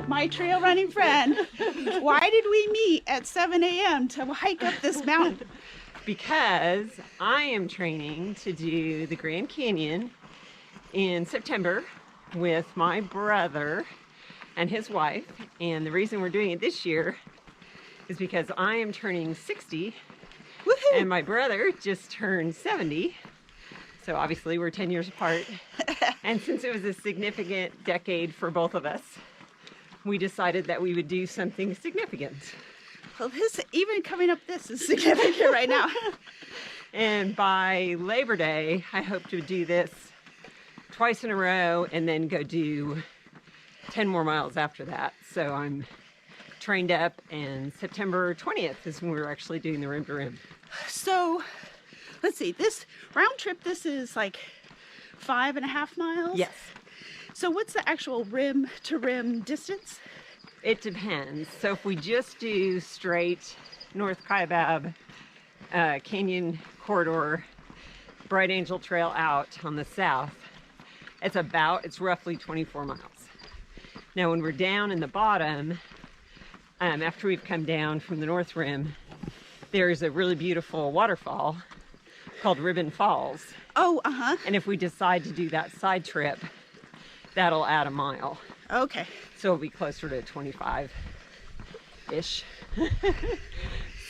my trail running friend. Why did we meet at 7 a.m. to hike up this mountain? Because I am training to do the Grand Canyon in September with my brother and his wife. And the reason we're doing it this year is because I am turning 60. Woohoo! And my brother just turned 70. So obviously we're 10 years apart. And since it was a significant decade for both of us, we decided that we would do something significant. Well, even coming up this is significant right now. And by Labor Day, I hope to do this twice in a row and then go do 10 more miles after that. So I'm trained up, and September 20th is when we're actually doing the rim to rim. So let's see, this round trip, this is like 5.5 miles? Yes. So what's the actual rim to rim distance? It depends. So if we just do straight North Kaibab Canyon Corridor, Bright Angel Trail out on the south, it's roughly 24 miles. Now when we're down in the bottom, after we've come down from the North Rim, there's a really beautiful waterfall called Ribbon Falls. Oh, And if we decide to do that side trip, that'll add a mile. Okay. So it'll be closer to 25-ish.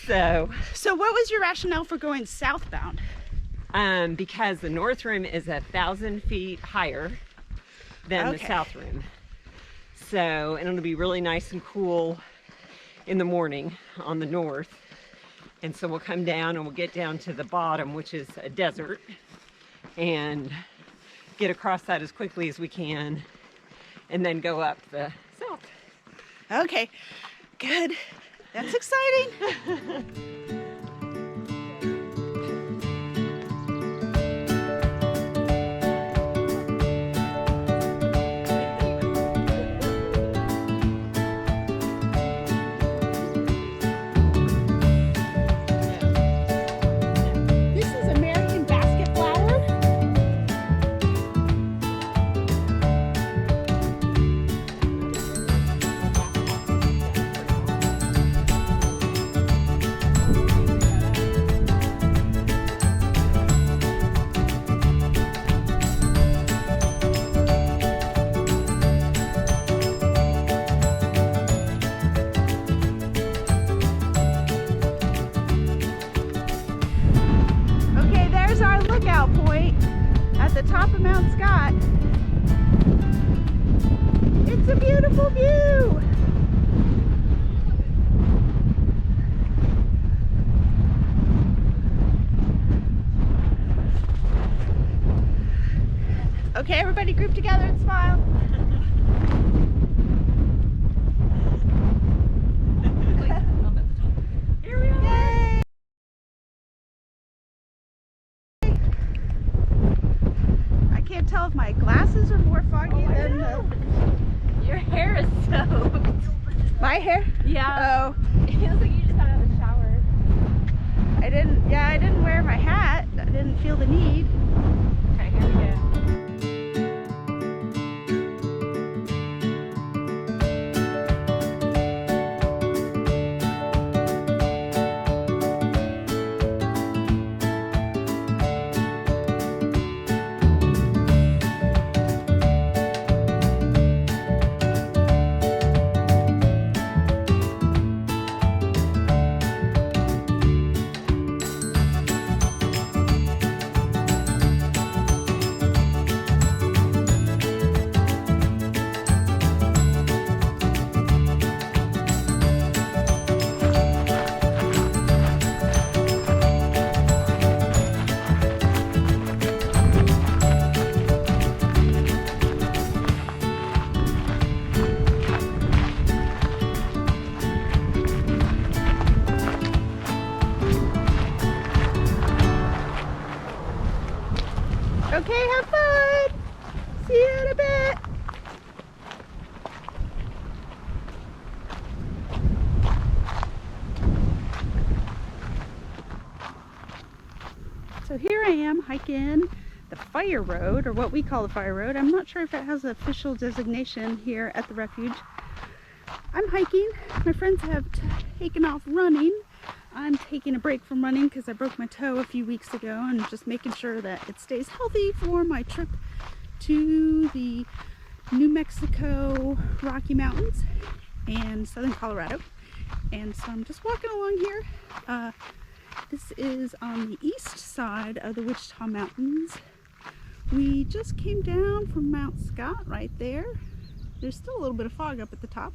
So what was your rationale for going southbound? Because the North Rim is 1,000 feet higher than the South Rim. So, and it'll be really nice and cool in the morning on the north. And so we'll come down and we'll get down to the bottom, which is a desert, and get across that as quickly as we can, and then go up the south. Okay, good. That's exciting. Lookout point at the top of Mount Scott. It's a beautiful view. Okay, everybody group together and smile. Here we are. Yay! I can't tell if my glasses are more foggy than Your hair is soaked. my hair. Yeah. Oh, It feels like you just got out of the shower. I didn't wear my hat. I didn't feel the need. Okay, here we go. Okay, have fun. See you in a bit. So here I am hiking the Fire Road, or what we call the Fire Road. I'm not sure if it has an official designation here at the Refuge, I'm hiking. My friends have taken off running. I'm taking a break from running because I broke my toe a few weeks ago and just making sure that it stays healthy for my trip to the New Mexico Rocky Mountains and southern Colorado. And so I'm just walking along here. This is on the east side of the Wichita Mountains. We just came down from Mount Scott right there. There's still a little bit of fog up at the top.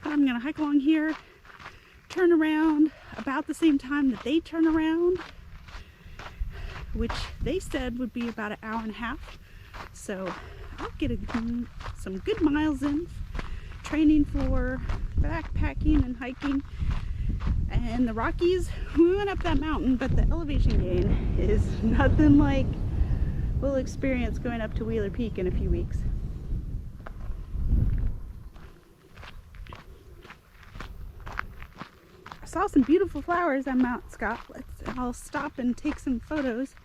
I'm gonna hike along here, turn around about the same time that they turn around, which they said would be about an hour and a half. So I'll get some good miles in, training for backpacking and hiking. And the Rockies, we went up that mountain, but the elevation gain is nothing like we'll experience going up to Wheeler Peak in a few weeks. I saw some beautiful flowers on Mount Scott. I'll stop and take some photos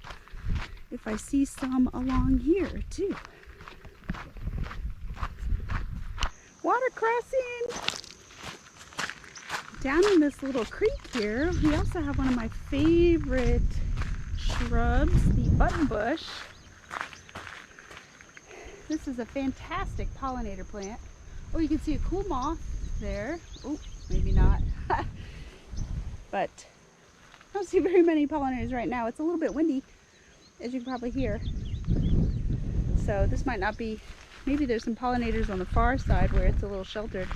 if I see some along here too. Water crossing! Down in this little creek here, we also have one of my favorite shrubs, the button bush. This is a fantastic pollinator plant. Oh, you can see a cool moth there. Oh, maybe not. But I don't see very many pollinators right now. It's a little bit windy, as you can probably hear. So this might not be, maybe there's some pollinators on the far side where it's a little sheltered.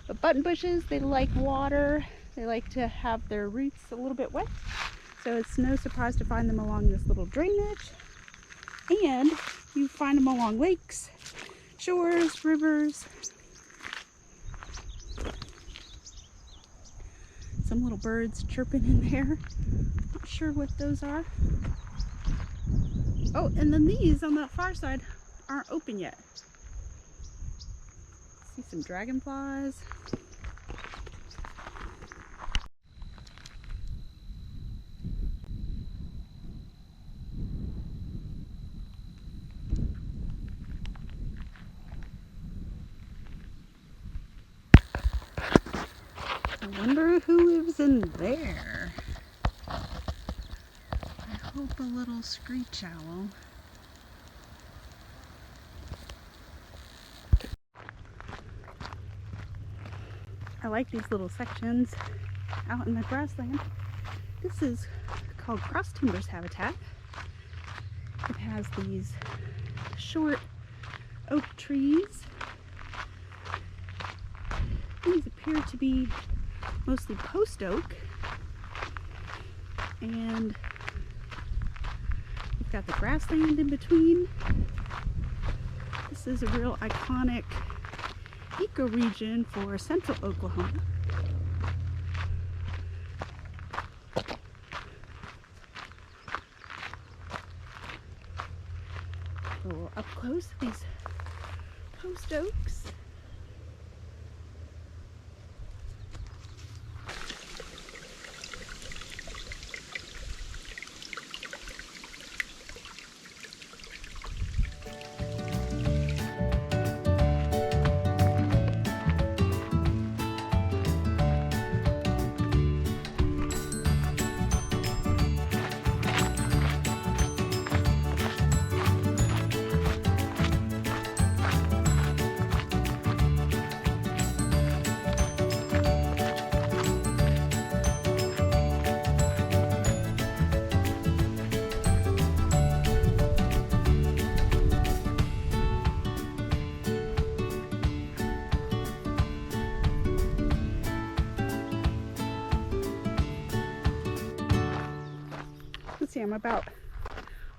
But button bushes, they like water. They like to have their roots a little bit wet. So it's no surprise to find them along this little drainage. And you find them along lakes, shores, rivers. Some little birds chirping in there. Not sure what those are. Oh, and then these on the far side aren't open yet. See some dragonflies. I wonder who lives in there. I hope a little screech owl. I like these little sections out in the grassland. This is called cross timbers habitat. It has these short oak trees. These appear to be mostly post oak. And we've got the grassland in between. This is a real iconic ecoregion for central Oklahoma. A little up close, these post oaks. Let's see, I'm about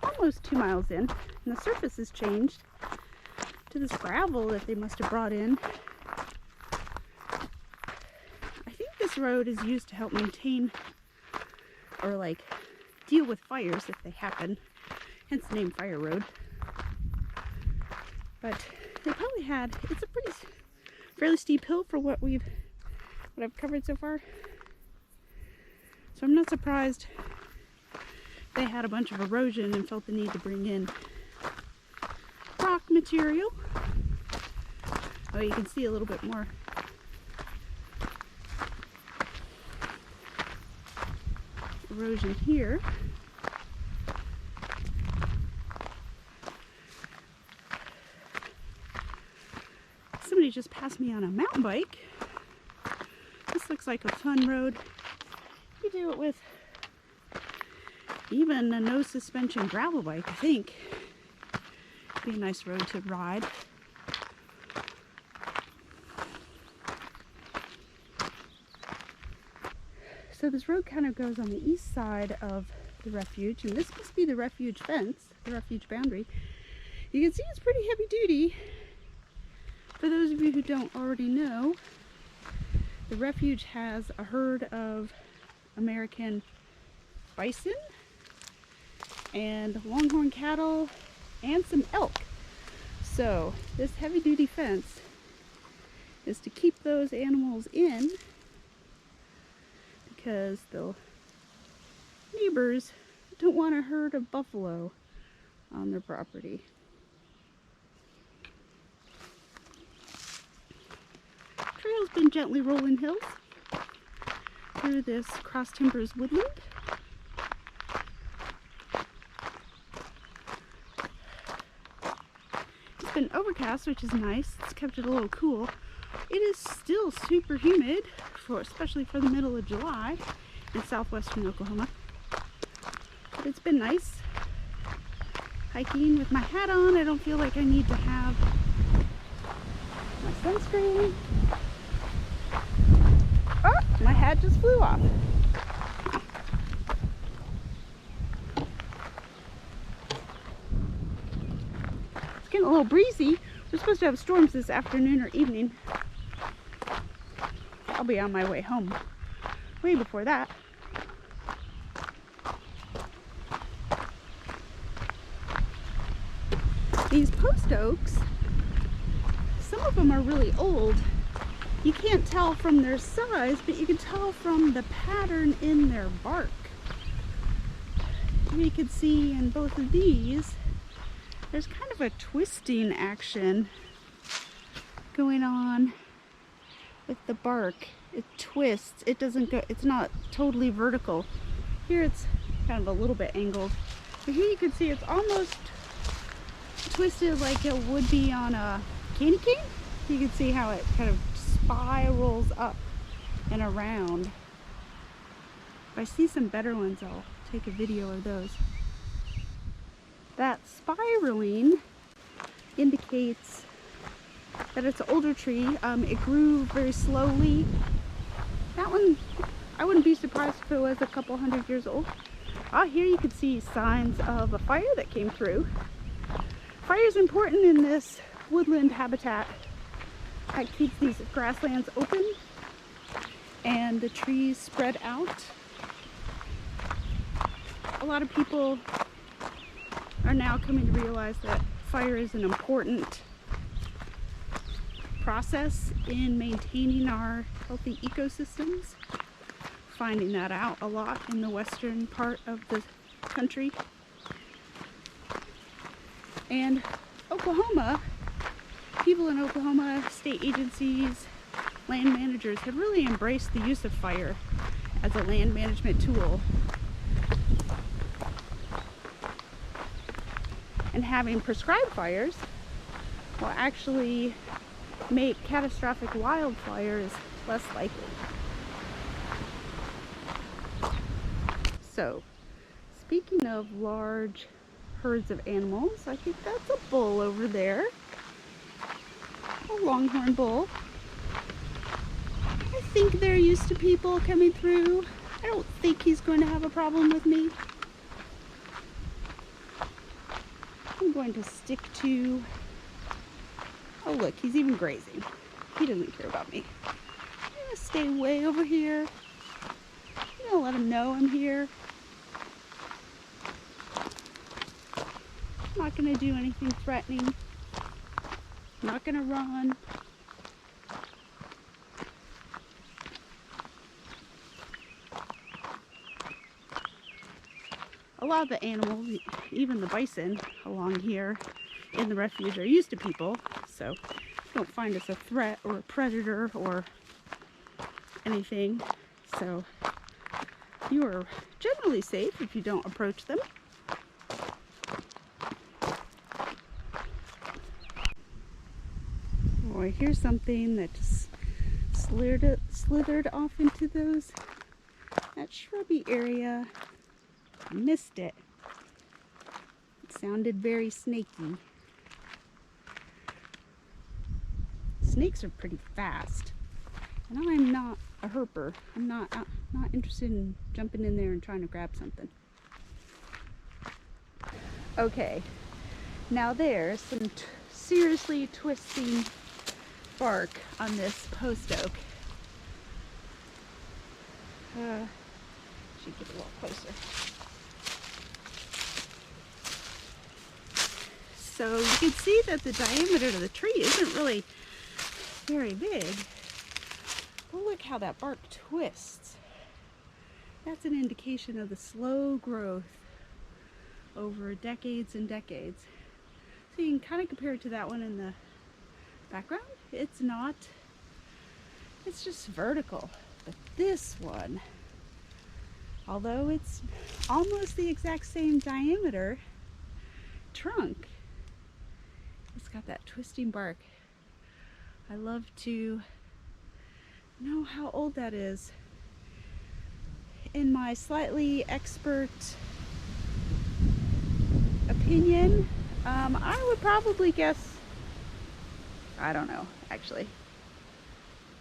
almost 2 miles in, and the surface has changed to this gravel that they must have brought in. I think this road is used to help maintain or like deal with fires if they happen, hence the name Fire Road. But they probably had, it's a pretty fairly steep hill for what I've covered so far. So I'm not surprised they had a bunch of erosion and felt the need to bring in rock material. Oh, you can see a little bit more. Erosion here. Somebody just passed me on a mountain bike. This looks like a fun road. You do it with even a no suspension gravel bike, I think. Be a nice road to ride. So this road kind of goes on the east side of the refuge, and this must be the refuge fence, the refuge boundary. You can see it's pretty heavy duty. For those of you who don't already know, the refuge has a herd of American bison and longhorn cattle and some elk. So this heavy duty fence is to keep those animals in, because the neighbors don't want a herd of buffalo on their property. Trail's been gently rolling hills through this cross timbers woodland. It's been overcast, which is nice. It's kept it a little cool. It is still super humid, especially for the middle of July in southwestern Oklahoma. But it's been nice hiking with my hat on. I don't feel like I need to have my sunscreen. Oh, my hat just flew off. It's getting a little breezy. We're supposed to have storms this afternoon or evening. I'll be on my way home way before that. These post oaks, some of them are really old. You can't tell from their size, but you can tell from the pattern in their bark. You can see in both of these, there's kind of a twisting action going on with the bark. It twists. It doesn't go, it's not totally vertical. Here it's kind of a little bit angled. But here you can see it's almost twisted like it would be on a candy cane. You can see how it kind of spirals up and around. If I see some better ones, I'll take a video of those. That spiraling indicates that it's an older tree. It grew very slowly. That one, I wouldn't be surprised if it was a couple hundred years old. Here you can see signs of a fire that came through. Fire is important in this woodland habitat. It keeps these grasslands open and the trees spread out. A lot of people are now coming to realize that fire is an important process in maintaining our healthy ecosystems. Finding that out a lot in the western part of the country. And Oklahoma, people in Oklahoma, state agencies, land managers have really embraced the use of fire as a land management tool. And having prescribed fires will actually make catastrophic wildfires less likely. So, speaking of large herds of animals, I think that's a bull over there. A longhorn bull. I think they're used to people coming through. I don't think he's going to have a problem with me. I'm going to stick to... Oh look, he's even grazing. He doesn't care about me. I'm going to stay way over here. I'm going to let him know I'm here. I'm not going to do anything threatening. I'm not going to run. A lot of the animals, even the bison along here in the refuge, are used to people, so don't find us a threat or a predator or anything. So you are generally safe if you don't approach them. Boy, here's something that just slithered off into that shrubby area. I missed it. It sounded very snaky. Snakes are pretty fast, and I'm not a herper. I'm not interested in jumping in there and trying to grab something. Okay, now there's some seriously twisting bark on this post oak. Should get a little closer. So you can see that the diameter of the tree isn't really very big. But look how that bark twists. That's an indication of the slow growth over decades and decades. So you can kind of compare it to that one in the background. It's just vertical. But this one, although it's almost the exact same diameter trunk, it's got that twisting bark. I love to know how old that is. In my slightly expert opinion, I would probably guess, I don't know, actually,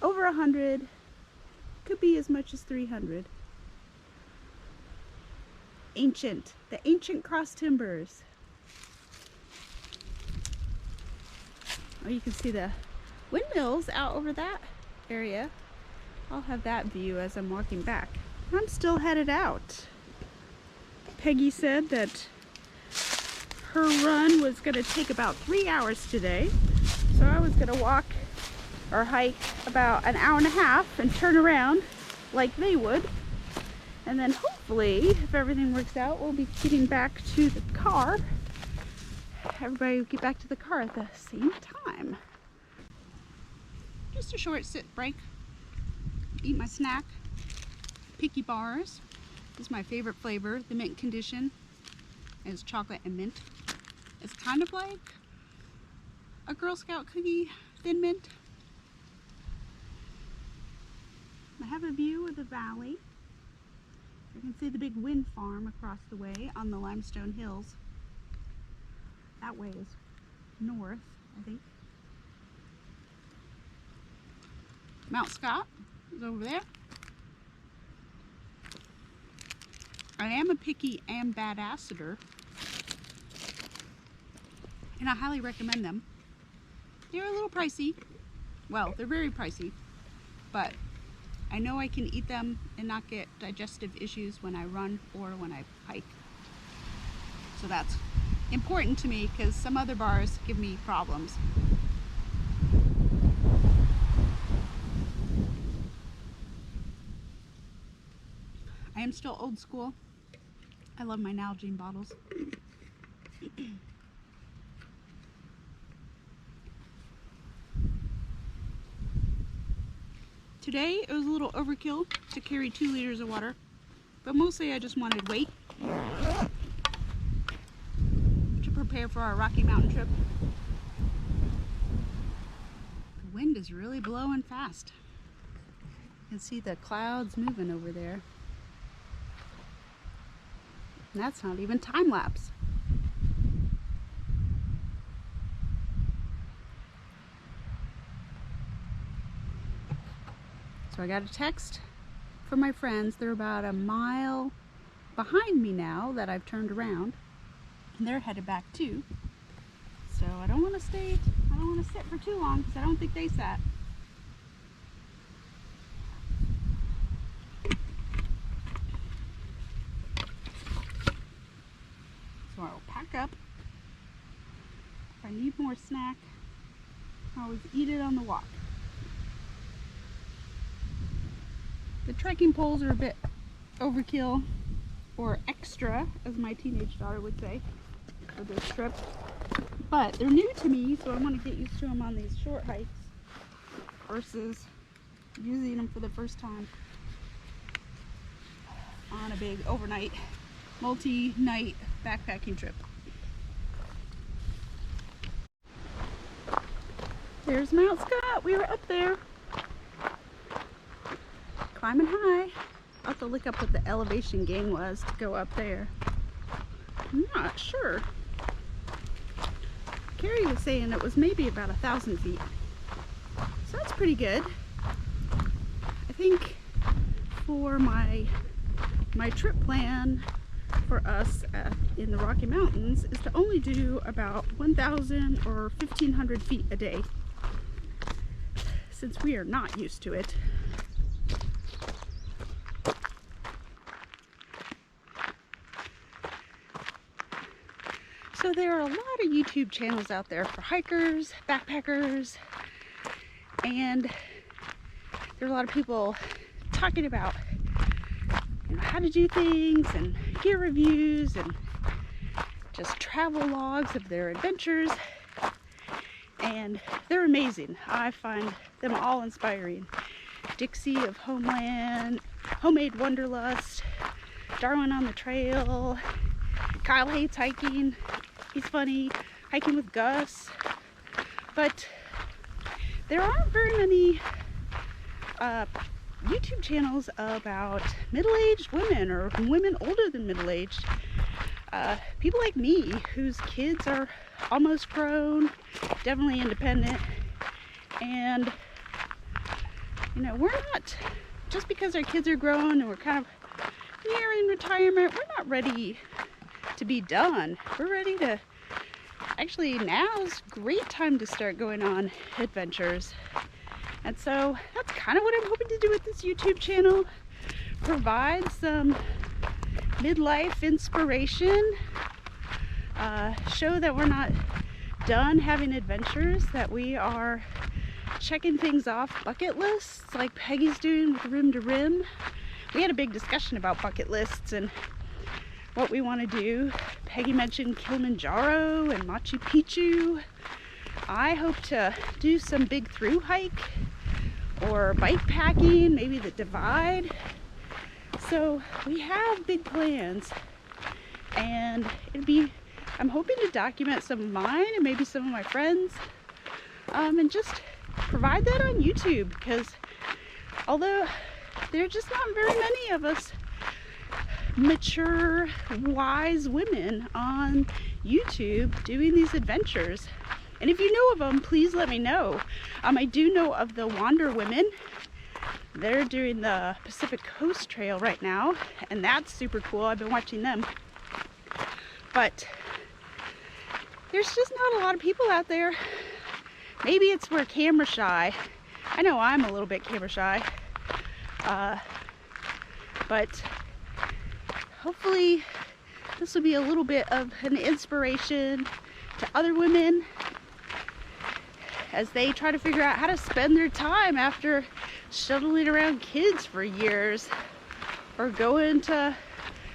over 100, could be as much as 300. Ancient, the ancient cross timbers. Oh, you can see the windmills out over that area. I'll have that view as I'm walking back. I'm still headed out. Peggy said that her run was going to take about 3 hours today. So I was going to walk or hike about an hour and a half and turn around like they would. And then hopefully, if everything works out, we'll be getting back to the car. Everybody will get back to the car at the same time. Just a short sit break. Eat my snack. Picky bars. This is my favorite flavor, the mint condition. It's chocolate and mint. It's kind of like a Girl Scout cookie, thin mint. I have a view of the valley. You can see the big wind farm across the way on the limestone hills. That way is north, I think. Mount Scott is over there. I am a picky and badass-er, and I highly recommend them. They're a little pricey. Well, they're very pricey, but I know I can eat them and not get digestive issues when I run or when I hike. So that's important to me because some other bars give me problems. I am still old school. I love my Nalgene bottles. Today it was a little overkill to carry 2 liters of water, but mostly I just wanted weight to prepare for our Rocky Mountain trip. The wind is really blowing fast. You can see the clouds moving over there. And that's not even time lapse. So I got a text from my friends. They're about a mile behind me now that I've turned around. And they're headed back too. So I don't want to sit for too long because I don't think they sat. So I'll pack up. If I need more snack, I always eat it on the walk. The trekking poles are a bit overkill, or extra, as my teenage daughter would say, for this trip. But they're new to me, so I want to get used to them on these short hikes versus using them for the first time on a big overnight, multi-night backpacking trip. There's Mount Scott. We were up there climbing high. I'll have to look up what the elevation gain was to go up there. I'm not sure. Carrie was saying it was maybe about 1,000 feet. So that's pretty good. I think for my trip plan for us in the Rocky Mountains is to only do about 1,000 or 1,500 feet a day, since we are not used to it. So there are a lot of YouTube channels out there for hikers, backpackers, and there are a lot of people talking about, you know, how to do things and gear reviews and just travel logs of their adventures, and they're amazing. I find them all inspiring. Dixie of Homeland, Homemade Wanderlust, Darwin on the Trail, Kyle Hates Hiking. He's funny. Hiking with Gus. But there aren't very many YouTube channels about middle-aged women or women older than middle-aged. People like me whose kids are almost grown, definitely independent, and you know, we're not, just because our kids are grown and we're kind of nearing retirement, we're not ready to be done. We're ready to, actually now's a great time to start going on adventures. And so that's kind of what I'm hoping to do with this YouTube channel. Provide some midlife inspiration. Show that we're not done having adventures, that we are checking things off bucket lists like Peggy's doing with Rim to Rim. We had a big discussion about bucket lists and what we want to do. Peggy mentioned Kilimanjaro and Machu Picchu. I hope to do some big through hike or bike packing, maybe the Divide. So we have big plans, and I'm hoping to document some of mine and maybe some of my friends, and just provide that on YouTube, because although there are just not very many of us mature, wise women on YouTube doing these adventures. And if you know of them, please let me know. I do know of the Wander Women. They're doing the Pacific Coast Trail right now, and that's super cool. I've been watching them. But there's just not a lot of people out there. Maybe it's we're camera shy. I know I'm a little bit camera shy. But hopefully this will be a little bit of an inspiration to other women as they try to figure out how to spend their time after shuttling around kids for years, or going to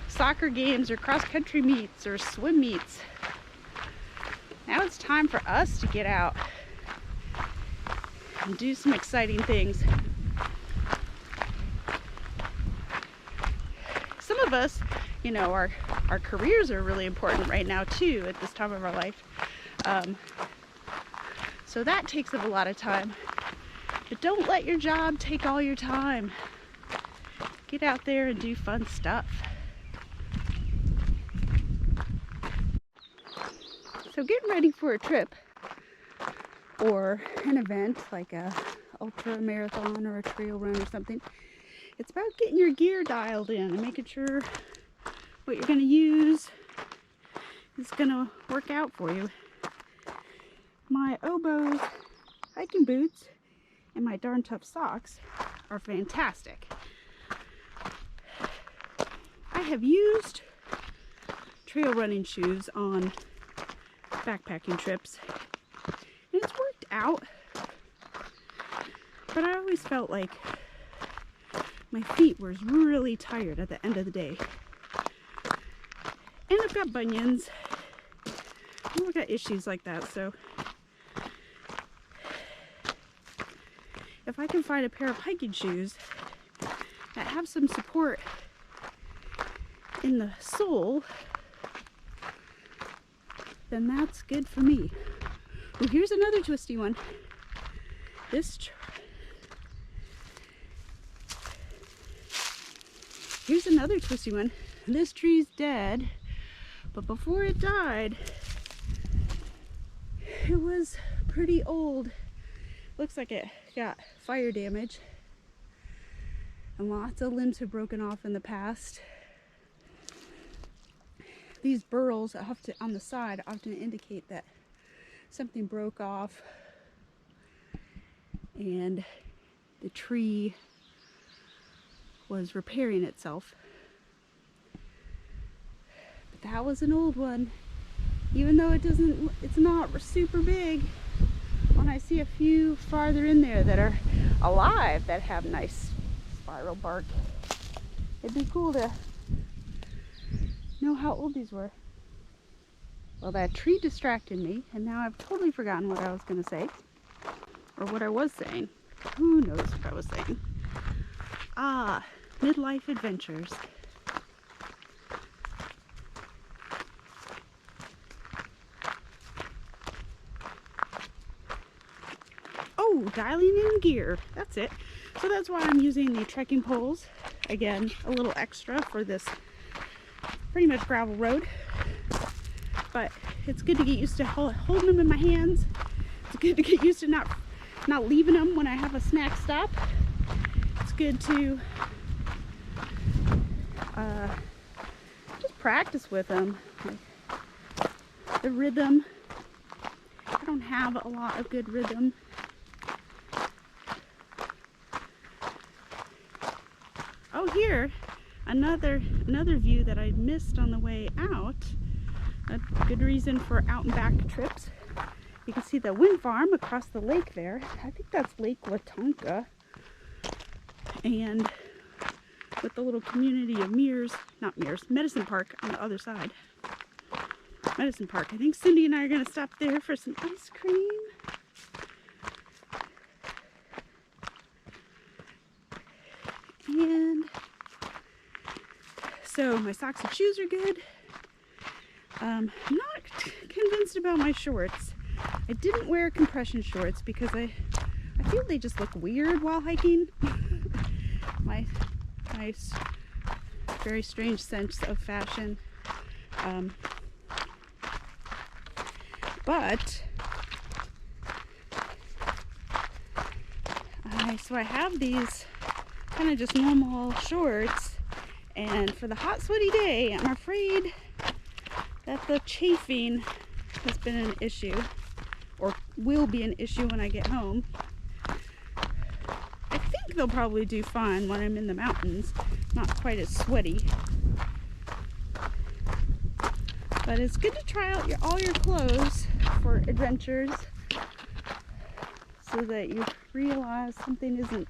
soccer games or cross-country meets or swim meets. Now it's time for us to get out and do some exciting things. Some of us, you know, our careers are really important right now too at this time of our life. So that takes up a lot of time. But don't let your job take all your time. Get out there and do fun stuff. So getting ready for a trip or an event like a ultra marathon or a trail run or something, it's about getting your gear dialed in and making sure what you're going to use is going to work out for you. My Oboz hiking boots and my Darn Tough socks are fantastic. I have used trail running shoes on backpacking trips, and it's worked out, but I always felt like my feet were really tired at the end of the day. And I've got bunions, I've got issues like that, so if I can find a pair of hiking shoes that have some support in the sole, then that's good for me. Oh, here's another twisty one. Here's another twisty one. This tree's dead, but before it died, it was pretty old. Looks like it got fire damage, and lots of limbs have broken off in the past. These burls on the side often indicate that something broke off and the tree was repairing itself. But that was an old one. Even though it's not super big, when I see a few farther in there that are alive that have nice spiral bark, it'd be cool to know how old these were. Well, that tree distracted me, and now I've totally forgotten what I was going to say, or what I was saying. Who knows what I was saying? Ah, midlife adventures. Oh, dialing in gear. That's it. So that's why I'm using the trekking poles. Again, a little extra for this pretty much gravel road. But it's good to get used to holding them in my hands. It's good to get used to not leaving them when I have a snack stop. It's good to just practice with them. Like the rhythm. I don't have a lot of good rhythm. Oh, here, another view that I missed on the way out. A good reason for out and back trips. You can see the wind farm across the lake there. I think that's Lake Watonka. And with the little community of Medicine Park on the other side. Medicine Park. I think Cindy and I are going to stop there for some ice cream. And so my socks and shoes are good. I'm not convinced about my shorts. I didn't wear compression shorts because I feel they just look weird while hiking. my very strange sense of fashion. So I have these kind of just normal shorts, and for the hot sweaty day, I'm afraid that the chafing has been an issue, or will be an issue when I get home. I think they'll probably do fine when I'm in the mountains, not quite as sweaty. But it's good to try out all your clothes for adventures so that you realize something isn't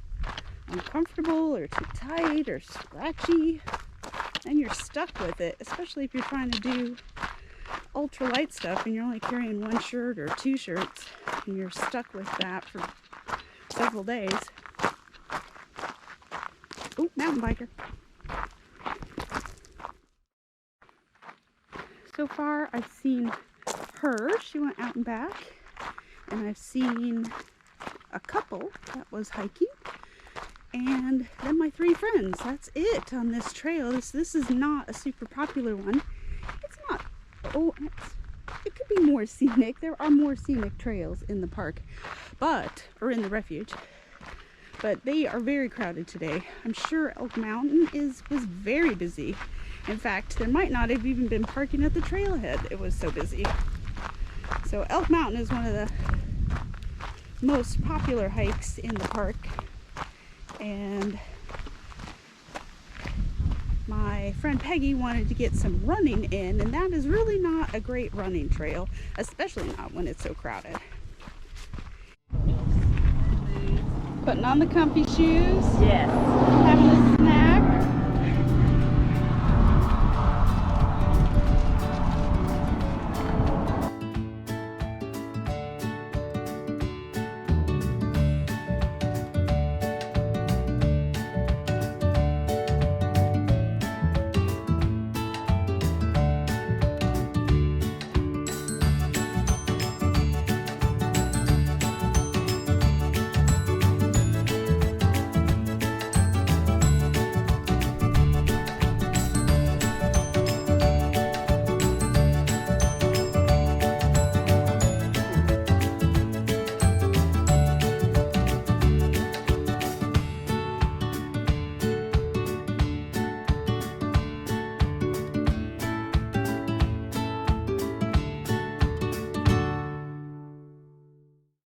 uncomfortable or too tight or scratchy, and you're stuck with it, especially if you're trying to do ultralight stuff and you're only carrying one shirt or two shirts and you're stuck with that for several days. Oh, mountain biker. So far I've seen her, she went out and back, and I've seen a couple that was hiking, and then my three friends. That's it on this trail. This is not a super popular one. It's not, it could be more scenic. There are more scenic trails in the park, or in the refuge, but they are very crowded today. I'm sure Elk Mountain was very busy. In fact, there might not have even been parking at the trailhead. It was so busy. So Elk Mountain is one of the most popular hikes in the park, and my friend Peggy wanted to get some running in, and that is really not a great running trail, especially not when it's so crowded. Putting on the comfy shoes. Yes.